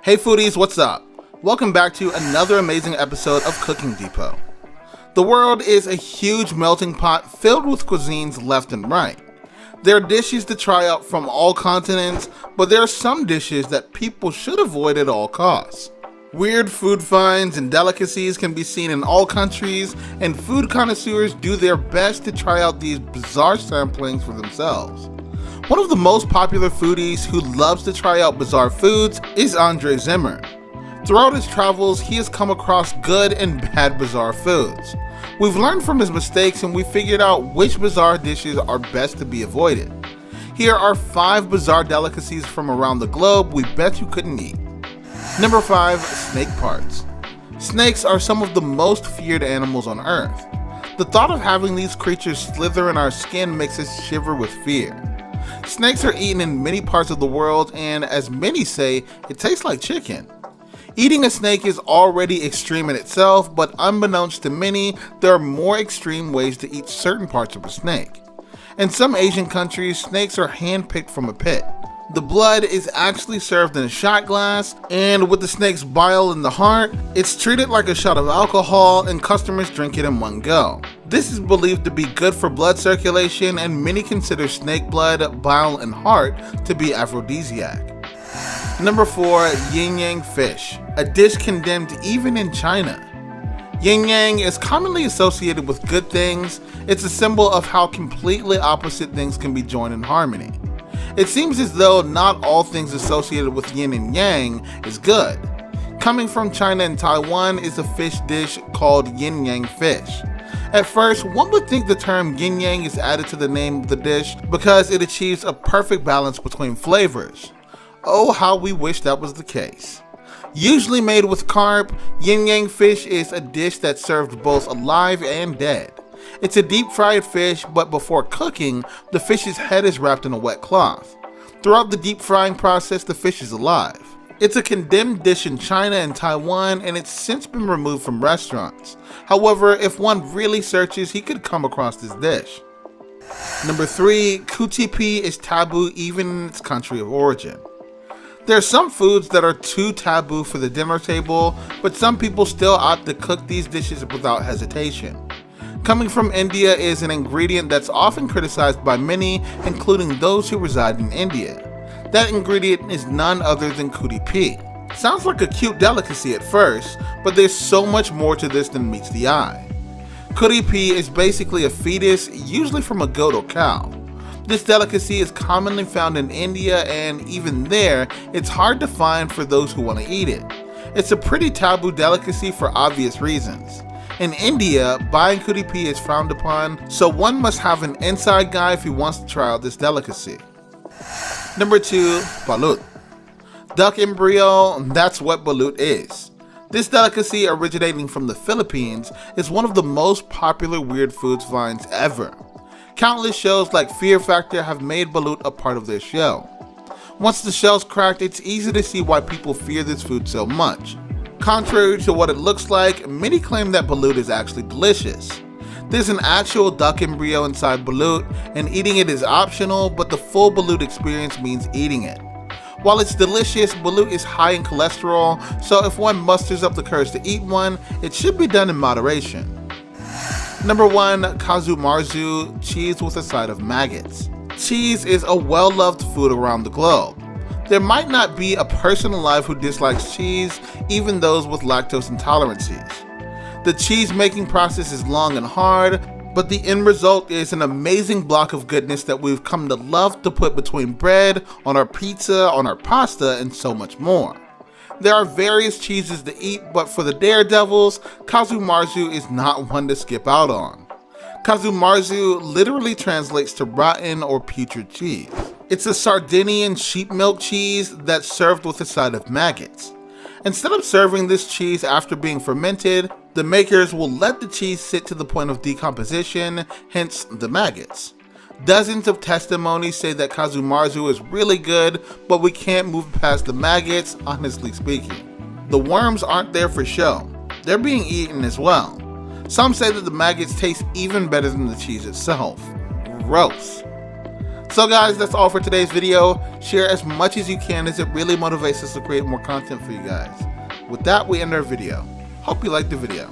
Hey foodies, what's up? Welcome back to another amazing episode of Cooking Depot. The world is a huge melting pot filled with cuisines left and right. There are dishes to try out from all continents, but there are some dishes that people should avoid at all costs. Weird food finds and delicacies can be seen in all countries, and food connoisseurs do their best to try out these bizarre samplings for themselves. One of the most popular foodies who loves to try out bizarre foods is Andre Zimmer. Throughout his travels, he has come across good and bad bizarre foods. We've learned from his mistakes and we figured out which bizarre dishes are best to be avoided. Here are 5 bizarre delicacies from around the globe we bet you couldn't eat. Number 5, snake parts. Snakes are some of the most feared animals on Earth. The thought of having these creatures slither in our skin makes us shiver with fear. Snakes are eaten in many parts of the world, and as many say, it tastes like chicken. Eating a snake is already extreme in itself, but unbeknownst to many, there are more extreme ways to eat certain parts of a snake. In some Asian countries, snakes are hand-picked from a pit. The blood is actually served in a shot glass, and with the snake's bile in the heart, it's treated like a shot of alcohol and customers drink it in one go. This is believed to be good for blood circulation, and many consider snake blood, bile, and heart to be aphrodisiac. Number 4, yin yang fish, a dish condemned even in China. Yin yang is commonly associated with good things. It's a symbol of how completely opposite things can be joined in harmony. It seems as though not all things associated with yin and yang is good. Coming from China and Taiwan is a fish dish called yin yang fish. At first, one would think the term yin yang is added to the name of the dish because it achieves a perfect balance between flavors. Oh, how we wish that was the case. Usually made with carp, yin yang fish is a dish that's served both alive and dead. It's a deep fried fish, but before cooking, the fish's head is wrapped in a wet cloth. Throughout the deep frying process, the fish is alive. It's a condemned dish in China and Taiwan, and it's since been removed from restaurants. However, if one really searches, he could come across this dish. Number 3, QTP is taboo even in its country of origin. There are some foods that are too taboo for the dinner table, but some people still opt to cook these dishes without hesitation. Coming from India is an ingredient that's often criticized by many, including those who reside in India. That ingredient is none other than QTP. Sounds like a cute delicacy at first, but there's so much more to this than meets the eye. QTP is basically a fetus, usually from a goat or cow. This delicacy is commonly found in India, and even there, it's hard to find for those who want to eat it. It's a pretty taboo delicacy for obvious reasons. In India, buying QTP is frowned upon, so one must have an inside guy if he wants to try out this delicacy. Number 2, balut. Duck embryo, that's what balut is. This delicacy, originating from the Philippines, is one of the most popular weird foods finds ever. Countless shows like Fear Factor have made balut a part of their show. Once the shell's cracked, it's easy to see why people fear this food so much. Contrary to what it looks like, many claim that balut is actually delicious. There's an actual duck embryo inside balut, and eating it is optional, but the full balut experience means eating it. While it's delicious, balut is high in cholesterol, so if one musters up the courage to eat one, it should be done in moderation. Number 1, casu marzu, cheese with a side of maggots. Cheese is a well-loved food around the globe. There might not be a person alive who dislikes cheese, even those with lactose intolerances. The cheese making process is long and hard, but the end result is an amazing block of goodness that we've come to love to put between bread, on our pizza, on our pasta, and so much more. There are various cheeses to eat, but for the daredevils, casu marzu is not one to skip out on. Casu marzu literally translates to rotten or putrid cheese. It's a Sardinian sheep milk cheese that's served with a side of maggots. Instead of serving this cheese after being fermented, the makers will let the cheese sit to the point of decomposition, hence the maggots. Dozens of testimonies say that casu marzu is really good, but we can't move past the maggots, honestly speaking. The worms aren't there for show. They're being eaten as well. Some say that the maggots taste even better than the cheese itself. Gross. So guys, that's all for today's video. Share as much as you can as it really motivates us to create more content for you guys. With that, we end our video. Hope you liked the video.